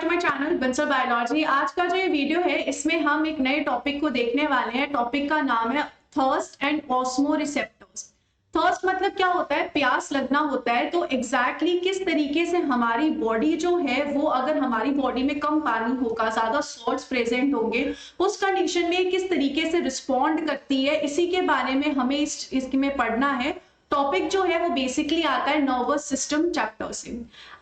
My channel Bansal biology. आज का जो ये वीडियो है इसमें हम एक नए टॉपिक को देखने वाले हैं। टॉपिक का नाम है थर्स्ट एंड ऑस्मोरिसेप्टर्स। थर्स्ट मतलब क्या होता है? प्यास लगना होता है। तो एग्जैक्टली किस तरीके से हमारी बॉडी जो है वो, अगर हमारी बॉडी में कम पानी होगा, ज्यादा सॉल्ट्स प्रेजेंट होंगे, उस कंडीशन में किस तरीके से रिस्पॉन्ड करती है, इसी के बारे में हमें इसमें पढ़ना है। टॉपिक जो है वो बेसिकली आता है नर्वस सिस्टम चैप्टर से।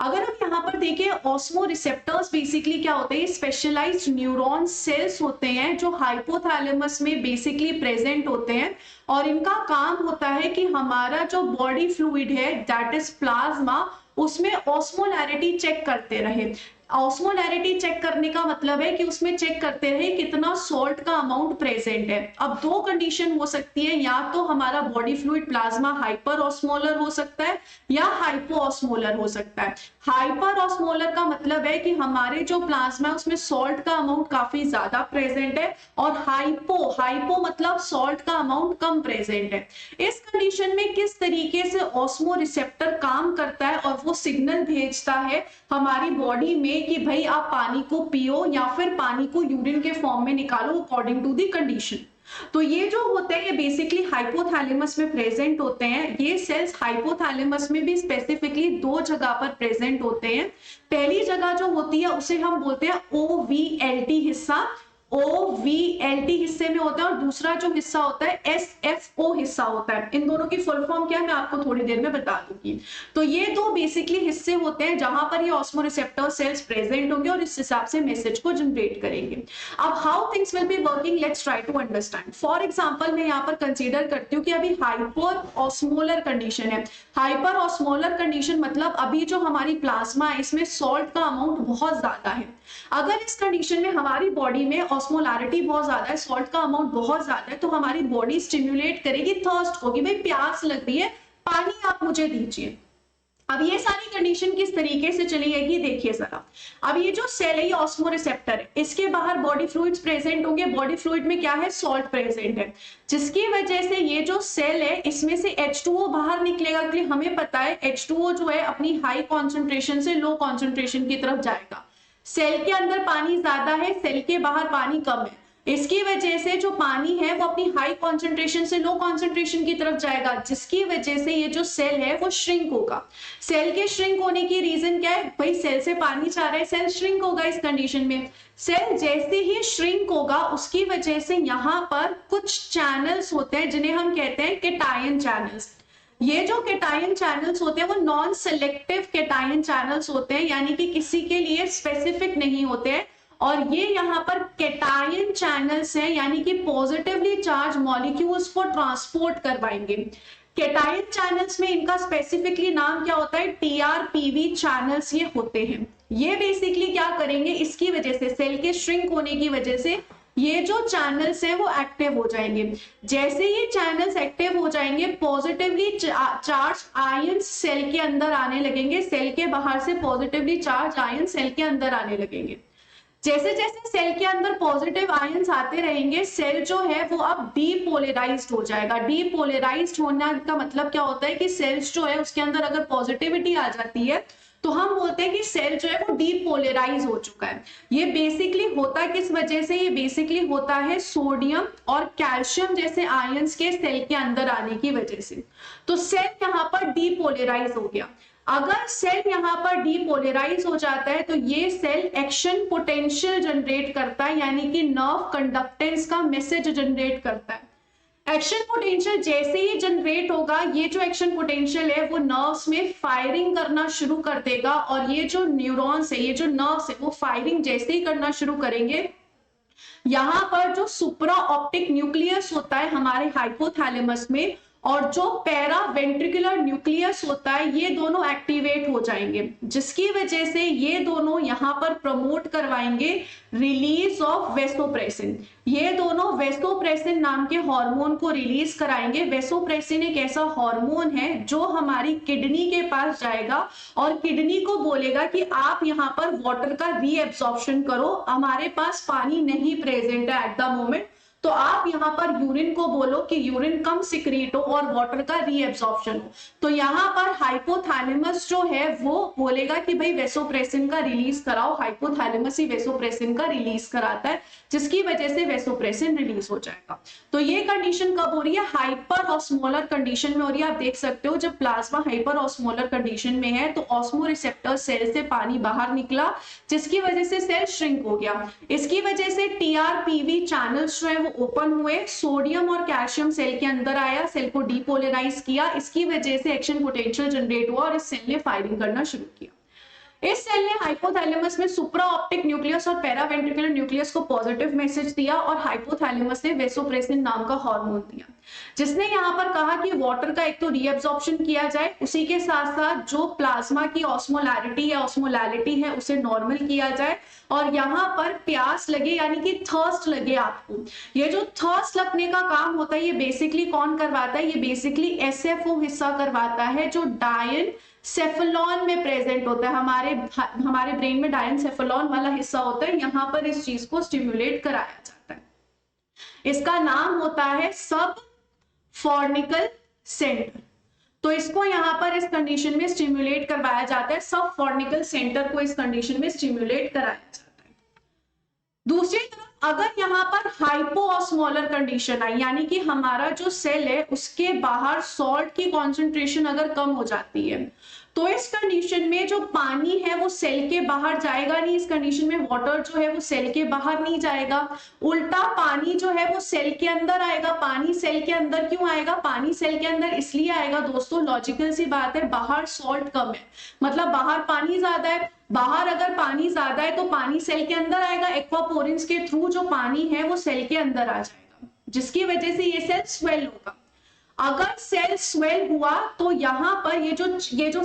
अगर हम यहाँ पर देखें, ऑस्मो रिसेप्टर्स बेसिकली क्या होते हैं? स्पेशलाइज्ड न्यूरॉन सेल्स होते हैं जो हाइपोथैलेमस में बेसिकली प्रेजेंट होते हैं, और इनका काम होता है कि हमारा जो बॉडी फ्लूइड है दैट इज प्लाज्मा, उसमें ऑस्मोलैरिटी चेक करते रहे। ऑस्मोलैरिटी चेक करने का मतलब है कि उसमें चेक करते रहे कितना सॉल्ट का अमाउंट प्रेजेंट है। अब दो कंडीशन हो सकती है, या तो हमारा body fluid plasma hyper osmolar हो सकता है या हाइपो ऑस्मोलर हो सकता है। हाइपर ऑस्मोलर का मतलब है कि हमारे जो प्लाज्मा है उसमें सॉल्ट का अमाउंट काफी ज्यादा प्रेजेंट है, और हाइपो मतलब सॉल्ट का अमाउंट कम प्रेजेंट है। इस कंडीशन में किस तरीके से ऑस्मो रिसेप्टर काम करता है और वो सिग्नल भेजता है हमारी बॉडी में कि भाई आप पानी को पियो या फिर पानी को यूरिन के फॉर्म में निकालो अकॉर्डिंग टू द कंडीशन। तो ये जो होते हैं ये बेसिकली हाइपोथैलेमस में प्रेजेंट होते हैं। ये सेल्स हाइपोथैलेमस में भी स्पेसिफिकली दो जगह पर प्रेजेंट होते हैं। पहली जगह जो होती है उसे हम बोलते हैं ओवीएलटी हिस्सा, ओवीएलटी हिस्से में होता है, और दूसरा जो हिस्सा होता है एसएफओ हिस्सा होता है। इन दोनों की फुल फॉर्म क्या है मैं आपको थोड़ी देर में बता दूंगी। तो ये दो बेसिकली हिस्से होते हैं जहां पर ये ऑस्मो रिसेप्टर सेल्स प्रेजेंट होंगे और इस हिसाब से मैसेज को जनरेट करेंगे। अब how things will be working, let's try to understand. For example मैं यहाँ पर कंसीडर करती हूँ कि अभी हाइपर ऑस्मोलर कंडीशन है। हाइपर ऑस्मोलर कंडीशन मतलब अभी जो हमारी प्लाज्मा है इसमें सॉल्ट का अमाउंट बहुत ज्यादा है। अगर इस कंडीशन में हमारी बॉडी में ऑस्मोलैरिटी बहुत ज्यादा है, सॉल्ट का अमाउंट बहुत ज्यादा है, तो हमारी बॉडी स्टिम्युलेट करेगी थर्स्ट को कि भाई प्यास लग रही है, पानी आप मुझे दीजिए। अब ये सारी कंडीशन किस तरीके से चलेगी देखिए जरा। अब ये जो सेल है ये ऑस्मो रिसेप्टर है, इसके बाहर बॉडी फ्लूइड्स प्रेजेंट होंगे। बॉडी फ्लूइड में क्या है? सॉल्ट प्रेजेंट है, जिसकी वजह से ये जो सेल है इसमें से H2O बाहर निकलेगा। क्योंकि हमें पता है H2O जो है अपनी हाई कॉन्सेंट्रेशन से लो कॉन्सेंट्रेशन की तरफ जाएगा। सेल के अंदर पानी ज्यादा है, सेल के बाहर पानी कम है। इसकी वजह से जो पानी है वो अपनी हाई कॉन्सेंट्रेशन से लो कॉन्सेंट्रेशन की तरफ जाएगा, जिसकी वजह से ये जो सेल है वो श्रिंक होगा। सेल के श्रिंक होने की रीजन क्या है? भाई सेल से पानी चाह रहा है, सेल श्रिंक होगा। इस कंडीशन में सेल जैसे ही श्रिंक होगा उसकी वजह से यहाँ पर कुछ चैनल्स होते हैं जिन्हें हम कहते हैं केटायन चैनल्स। ये जो केटायन चैनल्स होते हैं वो नॉन सेलेक्टिव केटायन चैनल्स होते हैं, यानी कि किसी के लिए स्पेसिफिक नहीं होते हैं। और ये यहाँ पर केटायन चैनल्स हैं, यानी कि पॉजिटिवली चार्ज मॉलिक्यूल्स को ट्रांसपोर्ट करवाएंगे। केटायन चैनल्स में इनका स्पेसिफिकली नाम क्या होता है? टीआरपीवी चैनल्स ये होते हैं। ये बेसिकली क्या करेंगे, इसकी वजह से सेल के श्रिंक होने की वजह से ये जो चैनल्स है वो एक्टिव हो जाएंगे। जैसे ये चैनल्स एक्टिव हो जाएंगे, पॉजिटिवली चार्ज आयन सेल के अंदर आने लगेंगे। सेल के बाहर से पॉजिटिवली चार्ज आयन सेल के अंदर आने लगेंगे। जैसे जैसे सेल के अंदर पॉजिटिव आयंस आते रहेंगे, सेल जो है वो अब डीपोलराइज्ड हो जाएगा। डीपोलराइज्ड होने का मतलब क्या होता है कि सेल्स जो है उसके अंदर अगर पॉजिटिविटी आ जाती है तो हम बोलते हैं कि सेल जो है वो डीपोलराइज हो चुका है। ये बेसिकली होता है किस वजह से? ये बेसिकली होता है सोडियम और कैल्शियम जैसे आयंस के सेल के अंदर आने की वजह से। तो सेल यहाँ पर डीपोलराइज हो गया। अगर सेल यहाँ पर डीपोलराइज हो जाता है तो ये सेल एक्शन पोटेंशियल जनरेट करता है, यानी कि नर्व कंडक्टेंस का मैसेज जनरेट करता है। एक्शन पोटेंशियल जैसे ही जनरेट होगा, ये जो एक्शन पोटेंशियल है वो नर्व्स में फायरिंग करना शुरू कर देगा, और ये जो न्यूरॉन्स है, ये जो नर्व्स है वो फायरिंग जैसे ही करना शुरू करेंगे, यहाँ पर जो सुप्रा ऑप्टिक न्यूक्लियस होता है हमारे हाइपोथैलेमस में, और जो पैरा वेंट्रिकुलर न्यूक्लियस होता है, ये दोनों एक्टिवेट हो जाएंगे, जिसकी वजह से ये दोनों यहाँ पर प्रमोट करवाएंगे रिलीज ऑफ वेसोप्रेसिन। ये दोनों वेसोप्रेसिन नाम के हार्मोन को रिलीज कराएंगे। वेसोप्रेसिन एक ऐसा हार्मोन है जो हमारी किडनी के पास जाएगा और किडनी को बोलेगा कि आप यहाँ पर वाटर का रीएब्सॉर्प्शन करो, हमारे पास पानी नहीं प्रेजेंट है एट द मोमेंट, तो आप यहाँ पर यूरिन को बोलो कि यूरिन कम सिक्रीट हो और वाटर का रीएब्जॉर्प्शन हो, तो यहाँ पर हाइपोथैलेमस जो है वो बोलेगा कि भाई वेसोप्रेसिन का रिलीज कराओ, हाइपोथैलेमस ही वेसोप्रेसिन का रिलीज कराता है, जिसकी वजह से वेसोप्रेसिन रिलीज हो जाएगा। तो ये कंडीशन कब हो रही है? हाइपर ऑस्मोलर कंडीशन में हो रही है। आप देख सकते हो जब प्लाज्मा हाइपर ऑस्मोलर कंडीशन में है तो ऑस्मोरिसेप्टर सेल से पानी बाहर निकला, जिसकी वजह से सेल श्रिंक हो गया। इसकी वजह से टीआरपीवी चैनल्स जो है वो ओपन हुए, सोडियम और कैल्शियम सेल के अंदर आया, सेल को डीपोलराइज किया, इसकी वजह से एक्शन पोटेंशियल जनरेट हुआ और इस सेल ने फायरिंग करना शुरू किया। इस सेल ने हाइपोथैलेमस में सुप्रा ऑप्टिक न्यूक्लियस और पैरावेंट्रिकुलर न्यूक्लियस को पॉजिटिव मैसेज दिया और हाइपोथैलेमस ने वेसोप्रेसिन नाम का हार्मोन दिया, जिसने यहाँ पर कहा कि वाटर का एक तो रीएब्जॉर्प्शन किया जाए, उसी के साथ साथ जो प्लाज्मा की ऑस्मोलैरिटी है उसे नॉर्मल किया जाए, और यहाँ पर प्यास लगे यानी कि थर्स्ट लगे आपको। ये जो थर्स्ट लगने का काम होता है ये बेसिकली कौन करवाता है? ये बेसिकली एसएफओ हिस्सा करवाता है, जो डायन सेफेलॉन में प्रेजेंट होता है। हमारे ब्रेन में डायनसेफेलॉन वाला हिस्सा होता है, यहाँ पर इस चीज को स्टिम्युलेट कराया जाता है। इसका नाम होता है सब फॉर्निकल सेंटर। तो इसको यहाँ पर इस कंडीशन में स्टिम्युलेट करवाया जाता है, सब फॉर्निकल सेंटर को इस कंडीशन में स्टिम्युलेट कराया जाता है। दूसरी तरफ अगर यहाँ पर हाइपोऑस्मोलर कंडीशन आई, यानी कि हमारा जो सेल है उसके बाहर सॉल्ट की कॉन्सेंट्रेशन अगर कम हो जाती है, तो इस कंडीशन में जो पानी है वो सेल के बाहर जाएगा नहीं। इस कंडीशन में वाटर जो है वो सेल के बाहर नहीं जाएगा, उल्टा पानी जो है वो सेल के अंदर आएगा। पानी सेल के अंदर क्यों आएगा? पानी सेल के अंदर इसलिए आएगा दोस्तों, लॉजिकल सी बात है, बाहर सॉल्ट कम है, मतलब बाहर पानी ज्यादा है। बाहर अगर पानी ज्यादा है तो पानी सेल के अंदर आएगा, एक्वापोरेंस के थ्रू जो पानी है वो सेल के अंदर आ जाएगा, जिसकी वजह से ये सेल स्वेल होगा। अगर सेल स्वेल हुआ तो यहाँ पर ये जो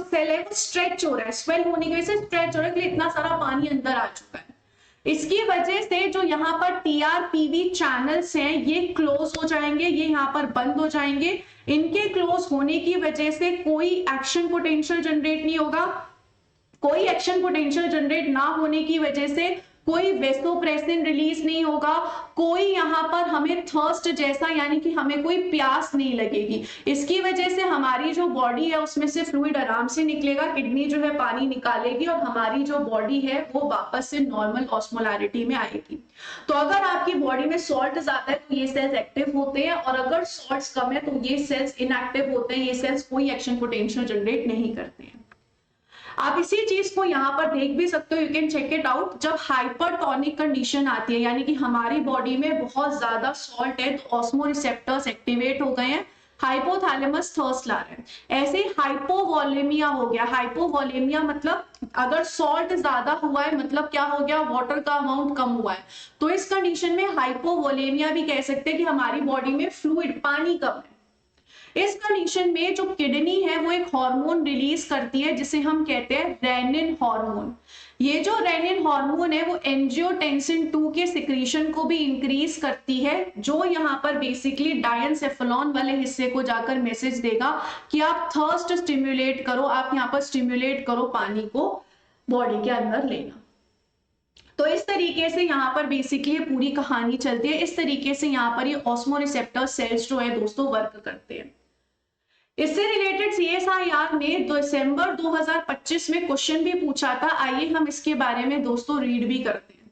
सेल है वो स्ट्रेच हो रहा है, स्वेल होने की वजह से स्ट्रेच हो रहा है, इसलिए इतना सारा पानी अंदर आ चुका है। इसकी वजह से जो यहाँ पर टीआरपीवी चैनल्स हैं ये क्लोज हो जाएंगे, ये यहाँ पर बंद हो जाएंगे। इनके क्लोज होने की वजह से कोई एक्शन पोटेंशियल जनरेट नहीं होगा। कोई एक्शन पोटेंशियल जनरेट ना होने की वजह से कोई वेसोप्रेसिन रिलीज नहीं होगा, कोई यहाँ पर हमें थर्स्ट जैसा यानी कि हमें कोई प्यास नहीं लगेगी। इसकी वजह से हमारी जो बॉडी है उसमें से फ्लूइड आराम से निकलेगा, किडनी जो है पानी निकालेगी और हमारी जो बॉडी है वो वापस से नॉर्मल ऑस्मोलैरिटी में आएगी। तो अगर आपकी बॉडी में सॉल्ट ज्यादा है तो ये सेल्स एक्टिव होते हैं, और अगर सॉल्ट कम है तो ये सेल्स इनएक्टिव होते हैं, ये सेल्स कोई एक्शन पोटेंशियल जनरेट नहीं करते हैं। आप इसी चीज को यहाँ पर देख भी सकते हो, you can check it out. जब हाइपरटोनिक कंडीशन आती है यानी कि हमारी बॉडी में बहुत ज्यादा सॉल्ट है तो ऑस्मोरिसेप्टर्स एक्टिवेट हो गए हैं, हाइपोथैलेमस थर्स्ट ला रहे हैं। ऐसे हाइपोवोलेमिया हो गया। हाइपोवोलेमिया मतलब अगर सॉल्ट ज्यादा हुआ है मतलब क्या हो गया? वाटर का अमाउंट कम हुआ है। तो इस कंडीशन में हाइपोवोलेमिया भी कह सकते हैं कि हमारी बॉडी में फ्लूइड पानी कम है। इस कंडीशन में जो किडनी है वो एक हार्मोन रिलीज करती है जिसे हम कहते हैं रेनिन हार्मोन। ये जो रेनिन हार्मोन है वो एंजियोटेंसिन 2 के सिक्रीशन को भी इंक्रीज करती है, जो यहाँ पर बेसिकली डायनसेफेलॉन वाले हिस्से को जाकर मैसेज देगा कि आप थर्स्ट स्टिम्युलेट करो, आप यहाँ पर स्टिम्युलेट करो पानी को बॉडी के अंदर लेना। तो इस तरीके से यहाँ पर बेसिकली पूरी कहानी चलती है। इस तरीके से यहाँ पर ये ऑस्मोरिसेप्टर सेल्स जो है दोस्तों वर्क करते हैं। इससे रिलेटेड सीएसआईआर ने दिसंबर 2025 में क्वेश्चन भी पूछा था, आइए हम इसके बारे में दोस्तों रीड भी करते हैं।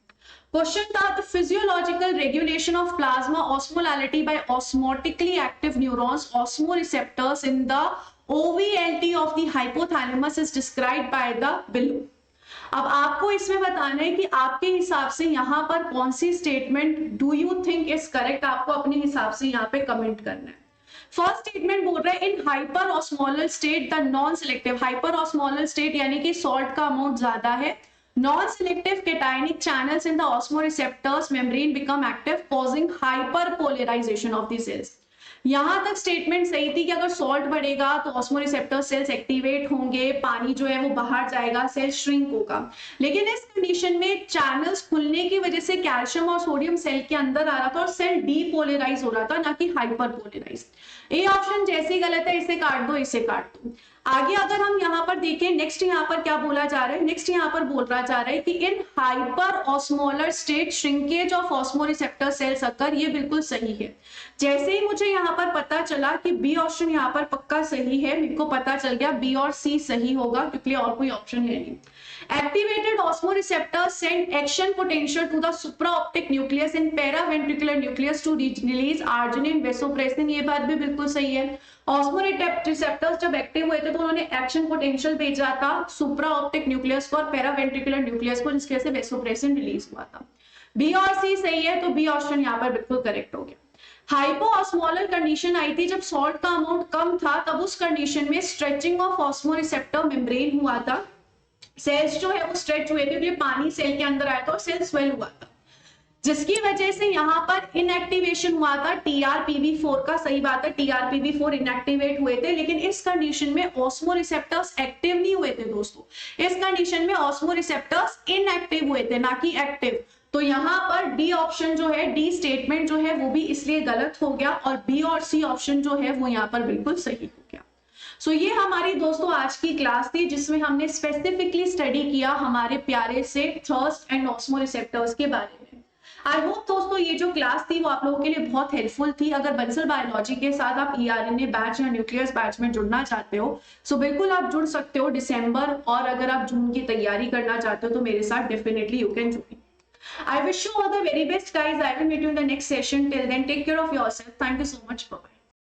क्वेश्चन था the physiological regulation of plasma osmolarity by osmotically active neurons osmoreceptors in the OVLT of the hypothalamus is described by the below. अब आपको इसमें बताना है कि आपके हिसाब से यहाँ पर कौन सी statement do you think is correct, आपको अपने हिसाब से यहाँ पे कमेंट करना है। फर्स्ट स्टेटमेंट बोल रहा है in hyper osmolar state the non selective, hyper osmolar state यानी कि सॉल्ट का अमाउंट ज्यादा है, non selective cationic channels in the osmoreceptors membrane become active causing hyperpolarisation of the cells. यहां तक स्टेटमेंट सही थी कि अगर सॉल्ट बढ़ेगा तो ऑस्मोरिसेप्टर सेल्स एक्टिवेट होंगे, पानी जो है वो बाहर जाएगा, सेल श्रिंक होगा। लेकिन इस कंडीशन में चैनल्स खुलने की वजह से कैल्शियम और सोडियम सेल के अंदर आ रहा था और सेल डीपोलराइज हो रहा था, ना कि हाइपरपोलराइज। ए ऑप्शन जैसे ही गलत है, इसे काट दो, इसे काट दो। आगे अगर हम यहाँ पर देखें, नेक्स्ट यहाँ पर क्या बोला जा रहा है, नेक्स्ट यहाँ पर बोला जा रहा है कि in hyper osmolar state shrinkage of osmoreceptor cells occur, ये बिल्कुल सही है। जैसे ही मुझे यहाँ पर पता चला कि बी ऑप्शन यहाँ पर पक्का सही है, मेरे को पता चल गया बी और सी सही होगा, क्योंकि और कोई ऑप्शन है नहीं। Activated osmoreceptors send action potential to the supraoptic nucleus and paraventricular nucleus to release arginine vasopressin, ये बात भी बिल्कुल सही है। ऑस्मोरेसेप्टर्स जब एक्टिव हुए थे तो उन्होंने एक्शन पोटेंशियल भेजा था सुप्रा ऑप्टिक न्यूक्लियस को और पैरावेंट्रिकुलर न्यूक्लियस को, जिसकी वजह से वेसोप्रेसिन रिलीज हुआ था। बी और सी सही है, तो बी ऑप्शन यहाँ पर बिल्कुल करेक्ट हो गया। हाइपोऑस्मोलर कंडीशन आई थी जब सॉल्ट का अमाउंट कम था, तब उस कंडीशन में स्ट्रेचिंग ऑफ ऑस्मोरिसेप्टर मेम्ब्रेन हुआ था, सेल्स जो है वो स्ट्रेच हुए थे, क्योंकि पानी सेल के अंदर आया था और सेल स्वेल हुआ था, जिसकी वजह से यहाँ पर इनएक्टिवेशन हुआ था TRPV4 का। सही बात है, TRPV4 इनएक्टिवेट हुए थे, लेकिन इस कंडीशन में ऑस्मोरिसेप्टर्स एक्टिव नहीं हुए थे दोस्तों। इस कंडीशन में ऑस्मोरिसेप्टर्स इनएक्टिव हुए थे, ना कि एक्टिव। तो यहाँ पर डी ऑप्शन जो है, डी स्टेटमेंट जो है वो भी इसलिए गलत हो गया, और बी और सी ऑप्शन जो है वो यहाँ पर बिल्कुल सही हो गया। सो ये हमारी दोस्तों आज की क्लास थी, जिसमें हमने स्पेसिफिकली स्टडी किया हमारे प्यारे से थर्स्ट एंड ऑस्मोरिसेप्टर्स के बारे में। आई होप दोस्तों ये जो क्लास थी वो आप लोगों के लिए बहुत हेल्पफुल थी। अगर बंसल बायोलॉजी के साथ आप ERNA बैच या न्यूक्लियस बैच में जुड़ना चाहते हो, सो बिल्कुल आप जुड़ सकते हो दिसंबर, और अगर आप जून की तैयारी करना चाहते हो तो मेरे साथ definitely you can join. I wish you all the very best, guys. I will meet you in the next session. Till then, take care of yourself. Thank you so much. Bye-bye.